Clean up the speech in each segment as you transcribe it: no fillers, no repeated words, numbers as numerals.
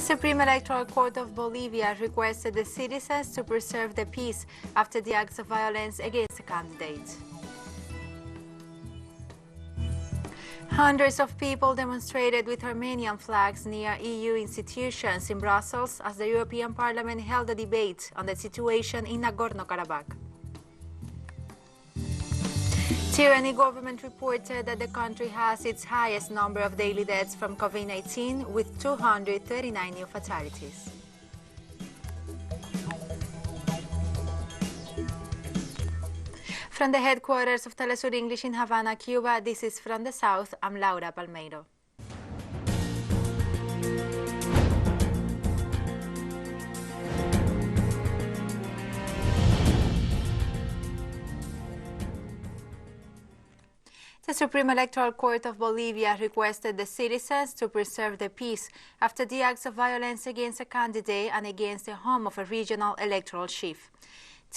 Supreme Electoral Court of Bolivia requested the citizens to preserve the peace after the acts of violence against a candidate. Hundreds of people demonstrated with Armenian flags near EU institutions in Brussels as the European Parliament held a debate on the situation in Nagorno-Karabakh. Iranian government reported that the country has its highest number of daily deaths from COVID-19 with 239 new fatalities. From the headquarters of TeleSUR English in Havana, Cuba, this is From the South. I'm Laura Palmeiro. The Supreme Electoral Court of Bolivia requested the citizens to preserve the peace after the acts of violence against a candidate and against the home of a regional electoral chief.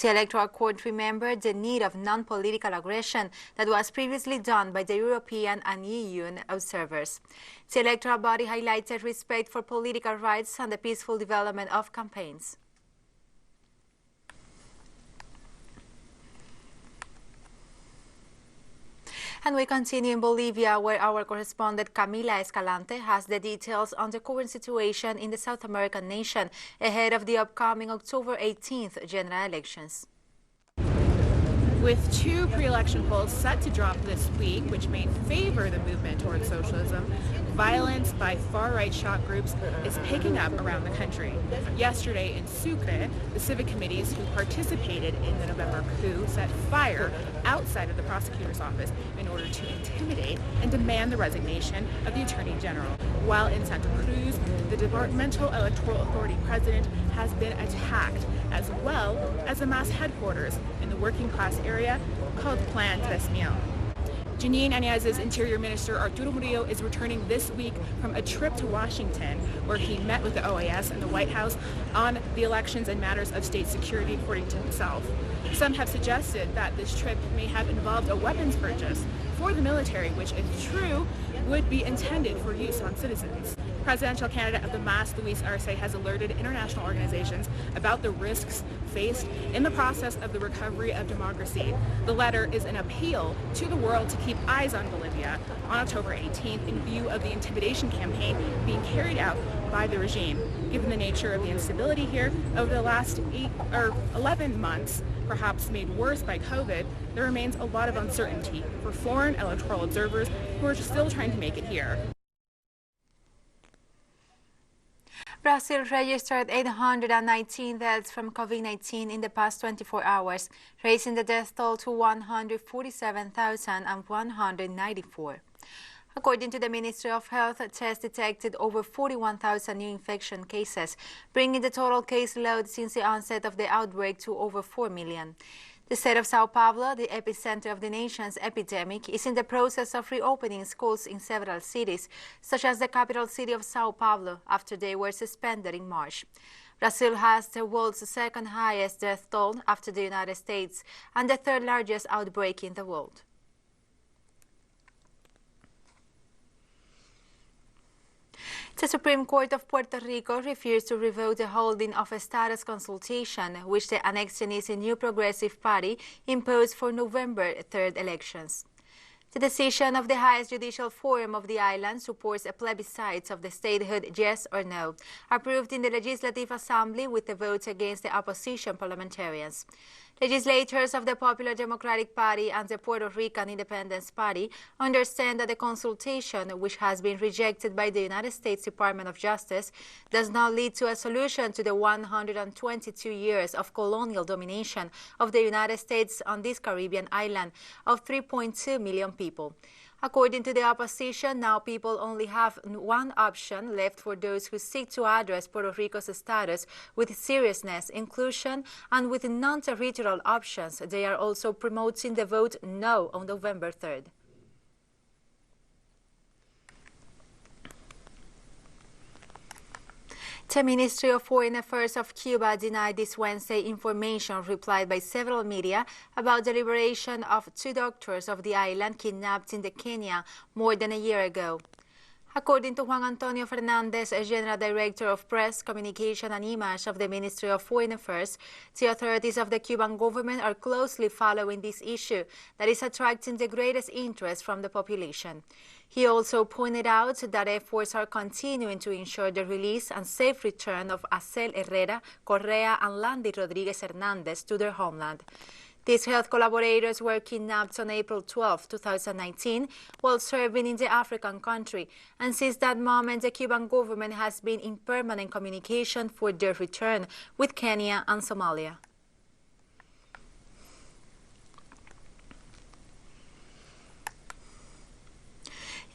The Electoral Court remembered the need of non-political aggression that was previously done by the European and EU observers. The electoral body highlighted respect for political rights and the peaceful development of campaigns. And we continue in Bolivia, where our correspondent Camila Escalante has the details on the current situation in the South American nation ahead of the upcoming October 18th general elections. With two pre-election polls set to drop this week, which may favor the movement towards socialism, violence by far-right shock groups is picking up around the country. Yesterday in Sucre, the civic committees who participated in the November coup set fire outside of the prosecutor's office in order to intimidate and demand the resignation of the Attorney General. While in Santa Cruz, the Departmental Electoral Authority president has been attacked, as well as the mass headquarters in the working class area called Plan 3,000. Janine Áñez's Interior Minister Arturo Murillo is returning this week from a trip to Washington, where he met with the OAS and the White House on the elections and matters of state security, according to himself. Some have suggested that this trip may have involved a weapons purchase for the military, which, if true, would be intended for use on citizens. Presidential candidate of the MAS, Luis Arce, has alerted international organizations about the risks faced in the process of the recovery of democracy. The letter is an appeal to the world to keep eyes on Bolivia on October 18th in view of the intimidation campaign being carried out by the regime. Given the nature of the instability here over the last 11 months, perhaps made worse by COVID, there remains a lot of uncertainty for foreign electoral observers who are still trying to make it here. Brazil registered 819 deaths from COVID-19 in the past 24 hours, raising the death toll to 147,194. According to the Ministry of Health, tests detected over 41,000 new infection cases, bringing the total caseload since the onset of the outbreak to over 4 million. The state of Sao Paulo, the epicenter of the nation's epidemic, is in the process of reopening schools in several cities, such as the capital city of Sao Paulo, after they were suspended in March. Brazil has the world's second highest death toll after the United States and the third largest outbreak in the world. The Supreme Court of Puerto Rico refused to revoke the holding of a status consultation, which the annexionist New Progressive Party imposed for November 3rd elections. The decision of the highest judicial forum of the island supports a plebiscite of the statehood yes or no, approved in the Legislative Assembly with the votes against the opposition parliamentarians. Legislators of the Popular Democratic Party and the Puerto Rican Independence Party understand that the consultation, which has been rejected by the United States Department of Justice, does not lead to a solution to the 122 years of colonial domination of the United States on this Caribbean island of 3.2 million people. According to the opposition, now people only have one option left for those who seek to address Puerto Rico's status with seriousness, inclusion, and with non-territorial options. They are also promoting the vote no on November 3rd. The Ministry of Foreign Affairs of Cuba denied this Wednesday information replied by several media about the liberation of two doctors of the island kidnapped in Kenya more than a year ago. According to Juan Antonio Fernandez, General Director of Press, Communication and Image of the Ministry of Foreign Affairs, the authorities of the Cuban government are closely following this issue that is attracting the greatest interest from the population. He also pointed out that efforts are continuing to ensure the release and safe return of Acel Herrera, Correa and Landy Rodriguez Hernandez to their homeland. These health collaborators were kidnapped on April 12, 2019, while serving in the African country, and since that moment the Cuban government has been in permanent communication for their return with Kenya and Somalia.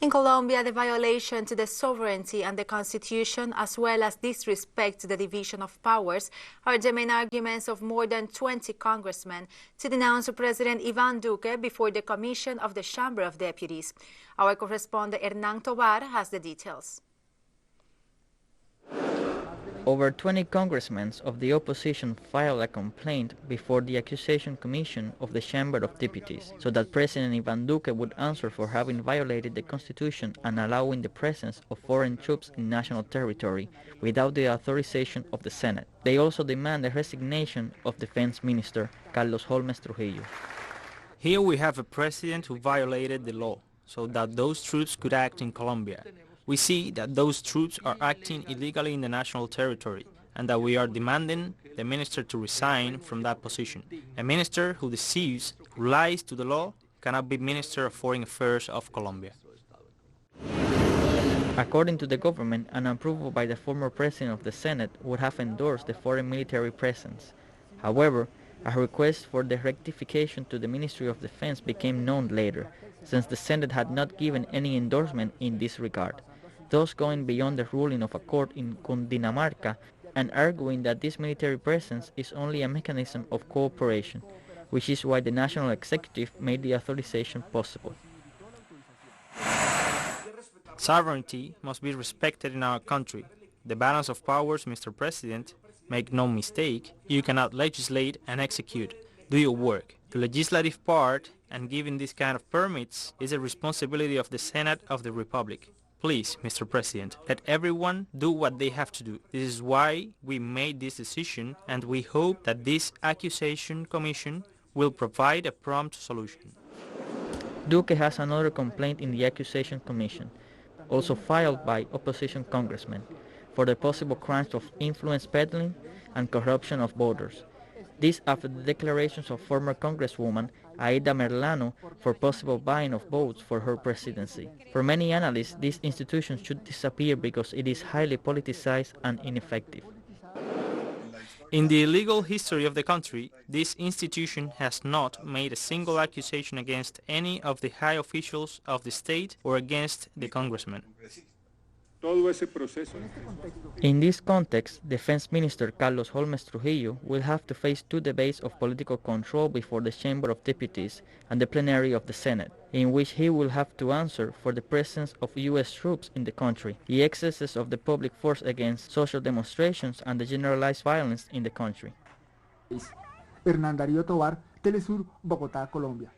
In Colombia, the violation to the sovereignty and the Constitution, as well as disrespect to the division of powers, are the main arguments of more than 20 congressmen to denounce President Iván Duque before the Commission of the Chamber of Deputies. Our correspondent Hernán Tovar has the details. Over 20 congressmen of the opposition filed a complaint before the Accusation Commission of the Chamber of Deputies, so that President Iván Duque would answer for having violated the Constitution and allowing the presence of foreign troops in national territory without the authorization of the Senate. They also demand the resignation of Defense Minister Carlos Holmes Trujillo. Here we have a president who violated the law so that those troops could act in Colombia. We see that those troops are acting illegally in the national territory and that we are demanding the minister to resign from that position. A minister who deceives, who lies to the law, cannot be Minister of Foreign Affairs of Colombia. According to the government, an approval by the former president of the Senate would have endorsed the foreign military presence. However, a request for the rectification to the Ministry of Defense became known later, since the Senate had not given any endorsement in this regard, thus going beyond the ruling of a court in Cundinamarca and arguing that this military presence is only a mechanism of cooperation, which is why the national executive made the authorization possible. Sovereignty must be respected in our country. The balance of powers, Mr. President, make no mistake, you cannot legislate and execute. Do your work. The legislative part and giving this kind of permits is a responsibility of the Senate of the Republic. Please, Mr. President, let everyone do what they have to do. This is why we made this decision, and we hope that this accusation commission will provide a prompt solution. Duque has another complaint in the accusation commission, also filed by opposition congressmen, for the possible crimes of influence peddling and corruption of voters. This after the declarations of former Congresswoman Aida Merlano for possible buying of votes for her presidency. For many analysts, this institution should disappear because it is highly politicized and ineffective. In the legal history of the country, this institution has not made a single accusation against any of the high officials of the state or against the congressmen. In this context, Defense Minister Carlos Holmes Trujillo will have to face two debates of political control before the Chamber of Deputies and the plenary of the Senate, in which he will have to answer for the presence of U.S. troops in the country, the excesses of the public force against social demonstrations, and the generalized violence in the country. Hernán Darío Tovar, TeleSUR, Bogotá, Colombia.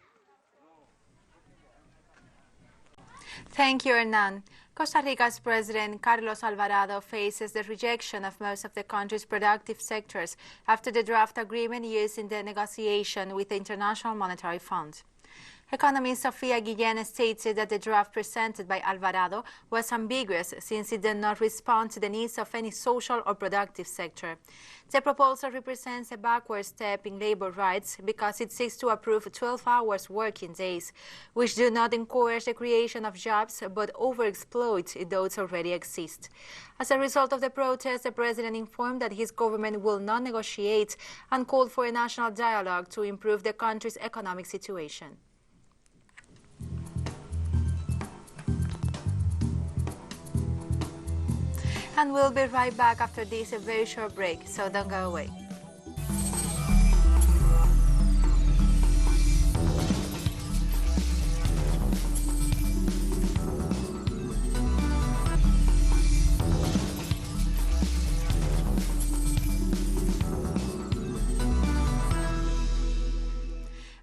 Thank you, Hernán. Costa Rica's President Carlos Alvarado faces the rejection of most of the country's productive sectors after the draft agreement used in the negotiation with the International Monetary Fund. Economist Sofia Guillén stated that the draft presented by Alvarado was ambiguous since it did not respond to the needs of any social or productive sector. The proposal represents a backward step in labor rights because it seeks to approve 12-hour working days, which do not encourage the creation of jobs but overexploit those already exist. As a result of the protest, the president informed that his government will not negotiate and called for a national dialogue to improve the country's economic situation. And we'll be right back after this, a very short break, so don't go away.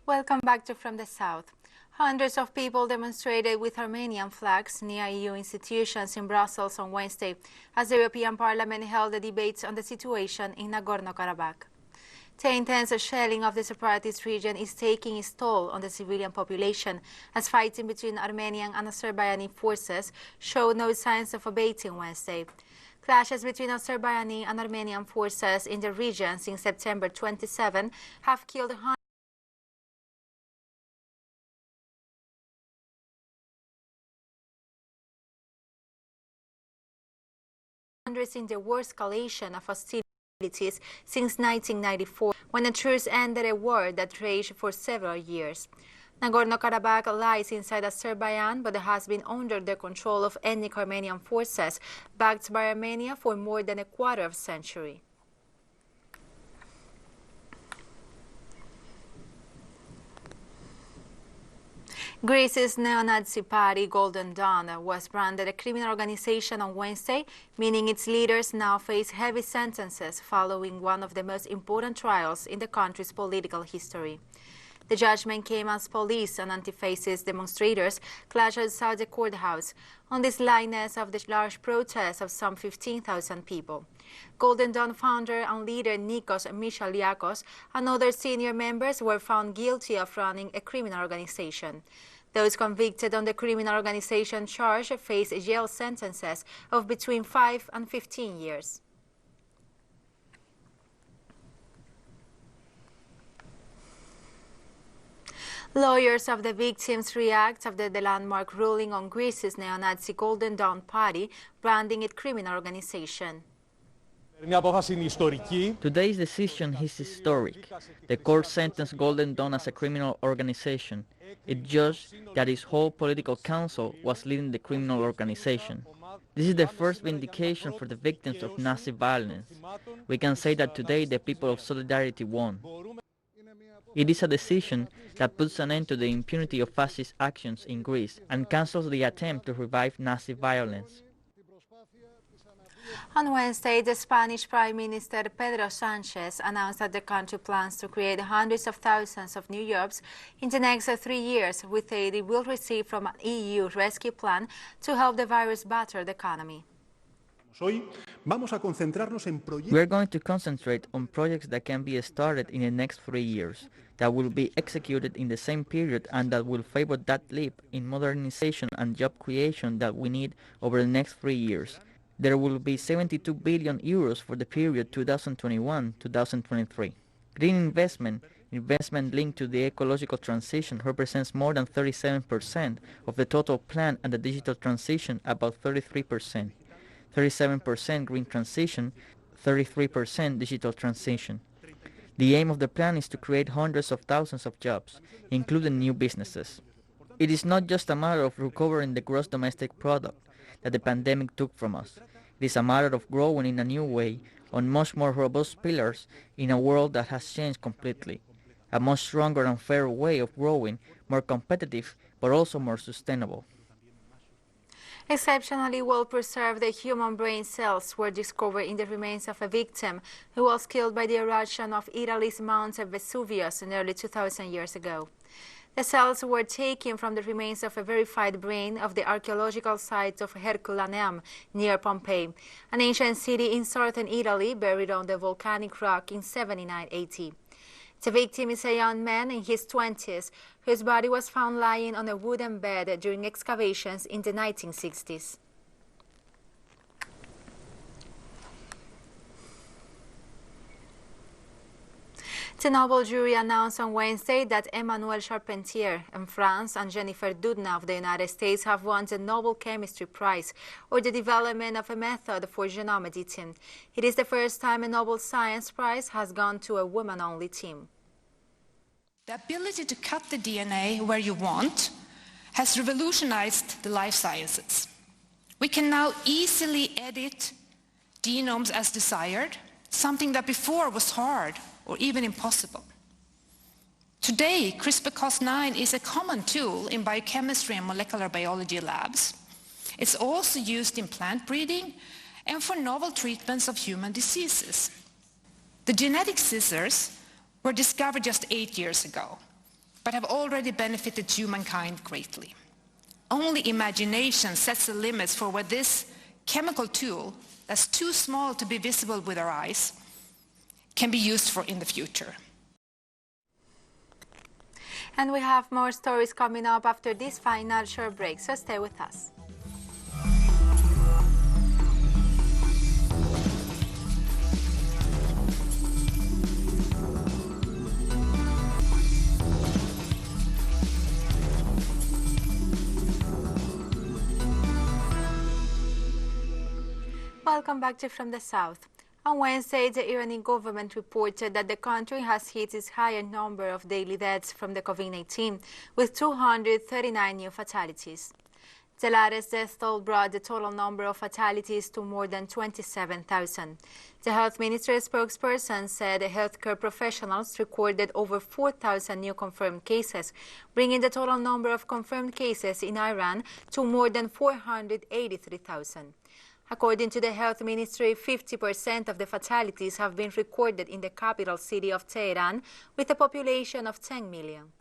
Welcome back to From the South. Hundreds of people demonstrated with Armenian flags near EU institutions in Brussels on Wednesday as the European Parliament held the debates on the situation in Nagorno-Karabakh. The intense shelling of the separatist region is taking its toll on the civilian population as fighting between Armenian and Azerbaijani forces showed no signs of abating Wednesday. Clashes between Azerbaijani and Armenian forces in the region since September 27 have killed hundreds in the worst escalation of hostilities since 1994, when a truce ended a war that raged for several years. Nagorno-Karabakh lies inside Azerbaijan, but has been under the control of ethnic Armenian forces, backed by Armenia for more than a quarter of a century. Greece's neo-Nazi party, Golden Dawn, was branded a criminal organization on Wednesday, meaning its leaders now face heavy sentences following one of the most important trials in the country's political history. The judgment came as police and anti-fascist demonstrators clashed outside the courthouse on the slightness of the large protest of some 15,000 people. Golden Dawn founder and leader Nikos Michaliakos and other senior members were found guilty of running a criminal organization. Those convicted on the criminal organization charge face jail sentences of between 5 and 15 years. Lawyers of the victims react after the landmark ruling on Greece's neo-Nazi Golden Dawn party, branding it criminal organization. Today's decision is historic. The court sentenced Golden Dawn as a criminal organization. It judged that its whole political council was leading the criminal organization. This is the first vindication for the victims of Nazi violence. We can say that today the people of Solidarity won. It is a decision that puts an end to the impunity of fascist actions in Greece and cancels the attempt to revive Nazi violence. On Wednesday, the Spanish Prime Minister Pedro Sánchez announced that the country plans to create hundreds of thousands of new jobs in the next 3 years, with aid it will receive from an EU rescue plan to help the virus batter the economy. We are going to concentrate on projects that can be started in the next 3 years, that will be executed in the same period, and that will favor that leap in modernization and job creation that we need over the next 3 years. There will be 72 billion euros for the period 2021-2023. Green investment linked to the ecological transition represents more than 37% of the total plan, and the digital transition about 33%. 37% green transition, 33% digital transition. The aim of the plan is to create hundreds of thousands of jobs, including new businesses. It is not just a matter of recovering the gross domestic product that the pandemic took from us. It is a matter of growing in a new way on much more robust pillars in a world that has changed completely. A much stronger and fairer way of growing, more competitive, but also more sustainable. Exceptionally well-preserved human brain cells were discovered in the remains of a victim who was killed by the eruption of Italy's Mount Vesuvius nearly 2,000 years ago. The cells were taken from the remains of a verified brain of the archaeological site of Herculaneum near Pompeii, an ancient city in southern Italy buried on the volcanic rock in 79 AD. The victim is a young man in his 20s whose body was found lying on a wooden bed during excavations in the 1960s. The Nobel jury announced on Wednesday that Emmanuel Charpentier in France and Jennifer Doudna of the United States have won the Nobel Chemistry Prize for the development of a method for genome editing. It is the first time a Nobel Science Prize has gone to a woman-only team. The ability to cut the DNA where you want has revolutionized the life sciences. We can now easily edit genomes as desired, something that before was hard or even impossible. Today, CRISPR-Cas9 is a common tool in biochemistry and molecular biology labs. It's also used in plant breeding and for novel treatments of human diseases. The genetic scissors were discovered just 8 years ago. but have already benefited humankind greatly. Only imagination sets the limits for what this chemical tool, that's too small to be visible with our eyes, can be used for in the future. And we have more stories coming up after this final short break, so stay with us. Welcome back to From the South. On Wednesday, the Iranian government reported that the country has hit its higher number of daily deaths from the COVID-19, with 239 new fatalities. The latest death toll brought the total number of fatalities to more than 27,000. The health minister's spokesperson said healthcare professionals recorded over 4,000 new confirmed cases, bringing the total number of confirmed cases in Iran to more than 483,000. According to the health ministry, 50% of the fatalities have been recorded in the capital city of Tehran, with a population of 10 million.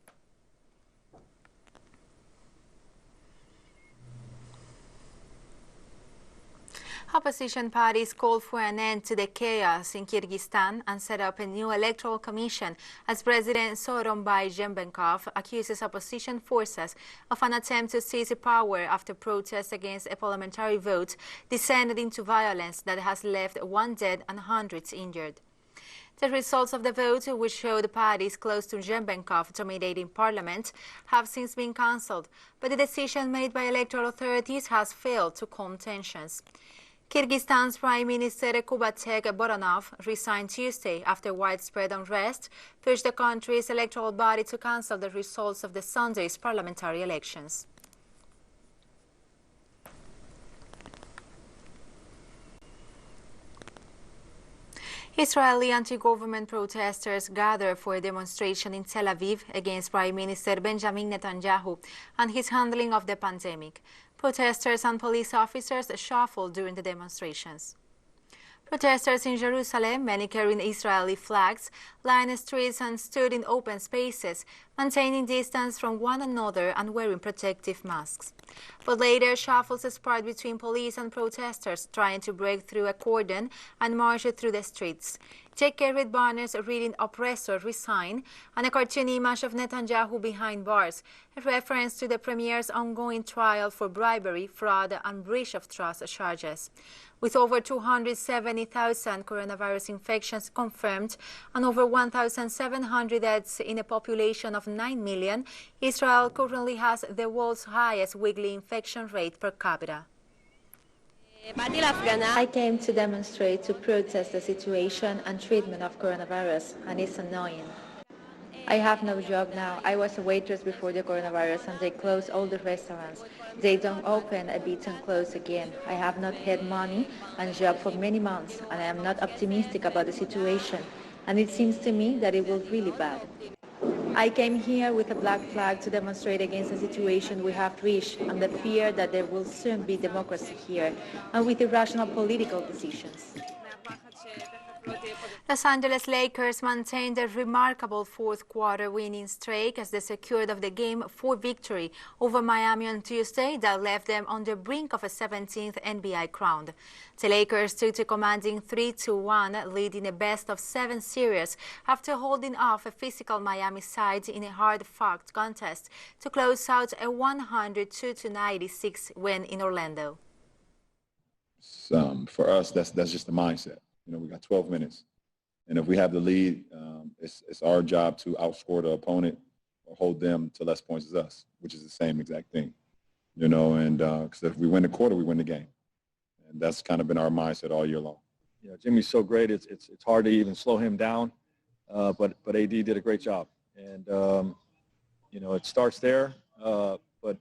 Opposition parties called for an end to the chaos in Kyrgyzstan and set up a new electoral commission as President Sooronbay Jeenbekov accuses opposition forces of an attempt to seize power after protests against a parliamentary vote descended into violence that has left 1 dead and hundreds injured. The results of the vote, which showed parties close to Jeenbekov dominating parliament, have since been cancelled, but the decision made by electoral authorities has failed to calm tensions. Kyrgyzstan's Prime Minister Kubatek Boronov resigned Tuesday after widespread unrest pushed the country's electoral body to cancel the results of the Sunday's parliamentary elections. Israeli anti-government protesters gathered for a demonstration in Tel Aviv against Prime Minister Benjamin Netanyahu and his handling of the pandemic. Protesters and police officers shuffled during the demonstrations. Protesters in Jerusalem, many carrying Israeli flags, lined streets and stood in open spaces, maintaining distance from one another and wearing protective masks. But later, shuffles sparked between police and protesters trying to break through a cordon and march through the streets. They carried banners reading "Oppressor, resign" and a cartoon image of Netanyahu behind bars, a reference to the premier's ongoing trial for bribery, fraud and breach of trust charges. With over 270,000 coronavirus infections confirmed and over 1,700 deaths in a population of 9 million, Israel currently has the world's highest weekly infection rate per capita. I came to demonstrate to protest the situation and treatment of coronavirus, and it's annoying. I have no job now. I was a waitress before the coronavirus and they closed all the restaurants. They don't open a bit and close again. I have not had money and job for many months and I am not optimistic about the situation. And it seems to me that it will really bad. I came here with a black flag to demonstrate against the situation we have reached and the fear that there will soon be democracy here and with irrational political decisions. Los Angeles Lakers maintained a remarkable fourth-quarter winning streak as they secured the Game 4 victory over Miami on Tuesday that left them on the brink of a 17th NBA crown. The Lakers took to commanding 3-1 lead in a best-of-7 series after holding off a physical Miami side in a hard-fought contest to close out a 102-96 win in Orlando. For us, that's just the mindset. You know, we got 12 minutes. And if we have the lead, it's our job to outscore the opponent or hold them to less points as us, which is the same exact thing. You know, and because if we win the quarter, we win the game. And that's kind of been our mindset all year long. Yeah, Jimmy's so great. It's hard to even slow him down. But AD did a great job. And, you know, it starts there. But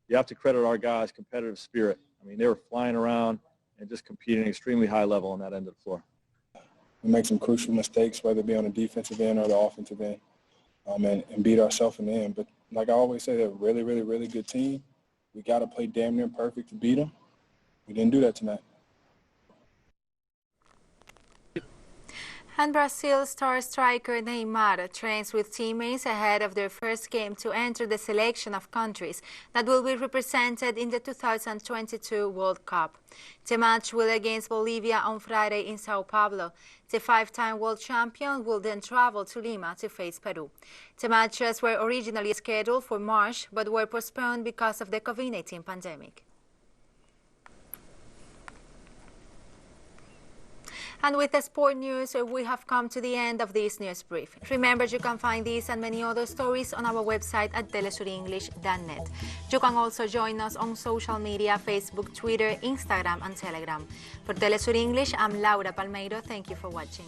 you have to credit our guys' competitive spirit. I mean, they were flying around and just competing at an extremely high level on that end of the floor. We make some crucial mistakes, whether it be on the defensive end or the offensive end, and beat ourselves in the end. But like I always say, they're a really, really, really good team. We got to play damn near perfect to beat them. We didn't do that tonight. And Brazil's star striker Neymar trains with teammates ahead of their first game to enter the selection of countries that will be represented in the 2022 World Cup. The match will against Bolivia on Friday in Sao Paulo. The five-time world champion will then travel to Lima to face Peru. The matches were originally scheduled for March but were postponed because of the COVID-19 pandemic. And with the sport news, we have come to the end of this news brief. Remember, you can find these and many other stories on our website at telesurenglish.net. You can also join us on social media, Facebook, Twitter, Instagram, and Telegram. For Telesur English, I'm Laura Palmeiro. Thank you for watching.